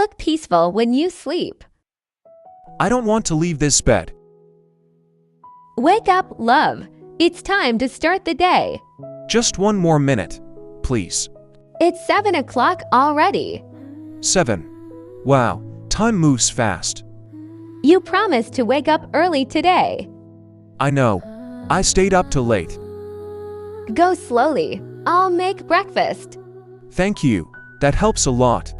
look peaceful when you sleep. I don't want to leave this bed. Wake up, love. It's time to start the day. Just one more minute, please. It's 7 o'clock already. 7. Wow, time moves fast. You promised to wake up early today. I know. I stayed up too late. Go slowly. I'll make breakfast. Thank you. That helps a lot.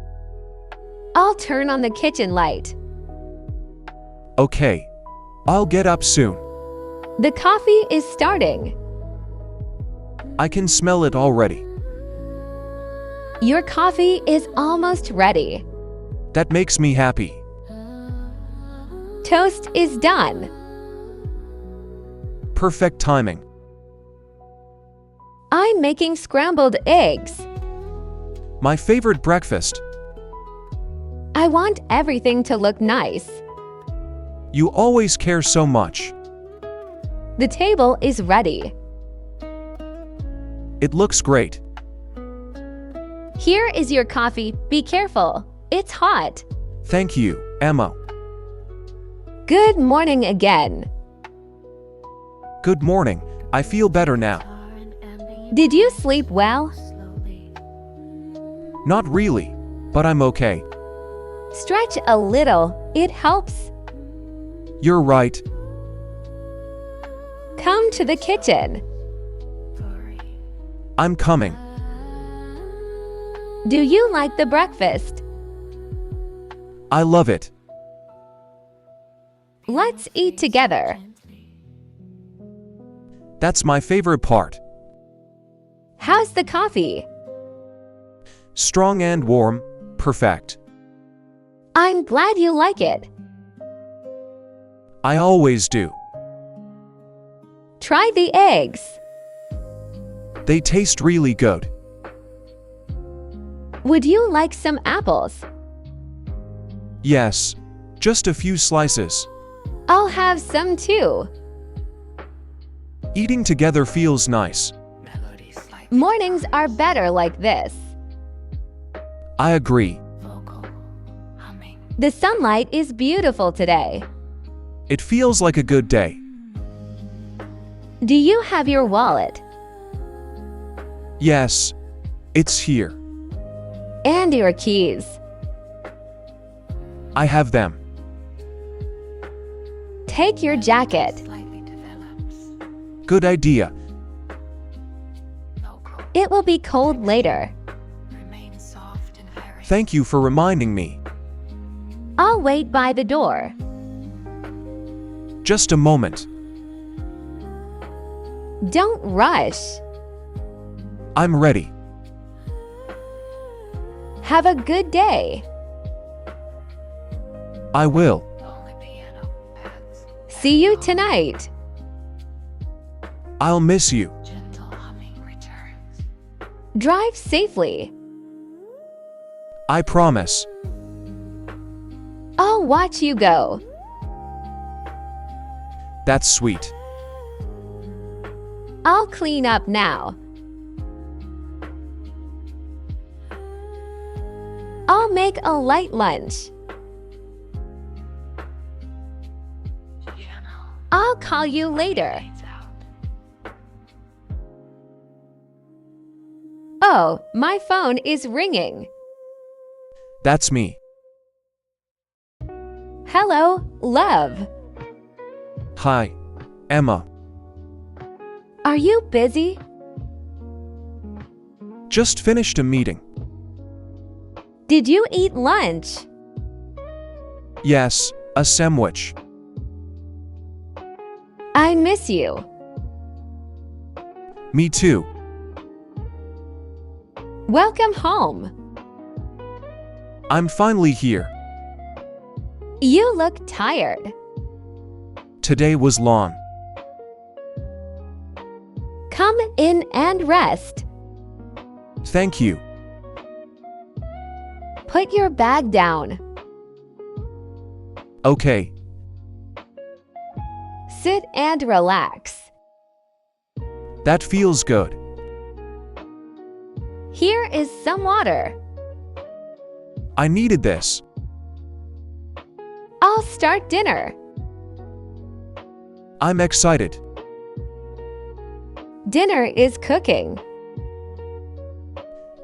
I'll turn on the kitchen light. Okay. I'll get up soon. The coffee is starting. I can smell it already. Your coffee is almost ready. That makes me happy. Toast is done. Perfect timing. I'm making scrambled eggs. My favorite breakfast. I want everything to look nice. You always care so much. The table is ready. It looks great. Here is your coffee. Be careful. It's hot. Thank you, Emma. Good morning again. Good morning. I feel better now. Did you sleep well? Not really, but I'm okay. Stretch a little. It helps. You're right. Come to the kitchen. I'm coming. Do you like the breakfast? I love it. Let's eat together. That's my favorite part. How's the coffee? Strong and warm, perfect. I'm glad you like it. I always do. Try the eggs. They taste really good. Would you like some apples? Yes, just a few slices. I'll have some too. Eating together feels nice. Mornings are better like this. I agree. The sunlight is beautiful today. It feels like a good day. Do you have your wallet? Yes, it's here. And your keys? I have them. Take your jacket. Good idea. It will be cold later. Thank you for reminding me. I'll wait by the door. Just a moment. Don't rush. I'm ready. Have a good day. I will. See you tonight. I'll miss you. Drive safely. I promise. I'll watch you go. That's sweet. I'll clean up now. I'll make a light lunch. I'll call you later. Oh, my phone is ringing. That's me. Hello, love. Hi, Emma. Are you busy? Just finished a meeting. Did you eat lunch? Yes, a sandwich. I miss you. Me too. Welcome home. I'm finally here. You look tired. Today was long. Come in and rest. Thank you. Put your bag down. Okay. Sit and relax. That feels good. Here is some water. I needed this. I'll start dinner. I'm excited. Dinner is cooking.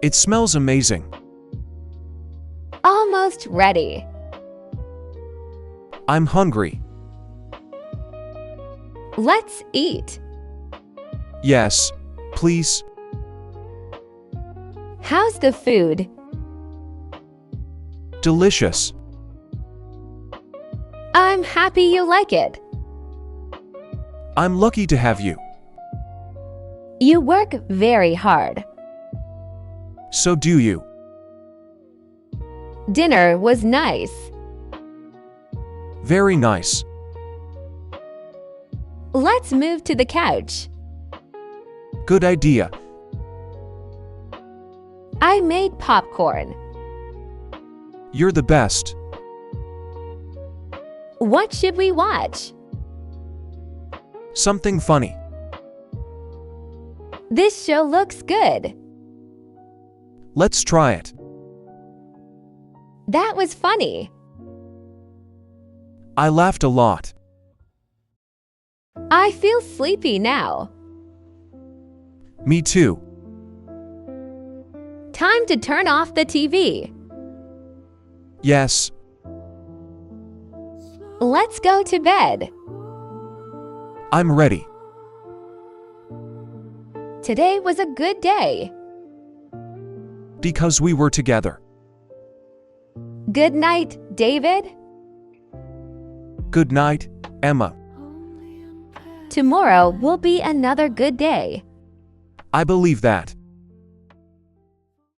It smells amazing. Almost ready. I'm hungry. Let's eat. Yes, please. How's the food? Delicious. I'm happy you like it. I'm lucky to have you. You work very hard. So do you. Dinner was nice. Very nice. Let's move to the couch. Good idea. I made popcorn. You're the best. What should we watch? Something funny. This show looks good. Let's try it. That was funny. I laughed a lot. I feel sleepy now. Me too. Time to turn off the TV. Yes. Let's go to bed. I'm ready. Today was a good day. Because we were together. Good night, David. Good night, Emma. Tomorrow will be another good day. I believe that.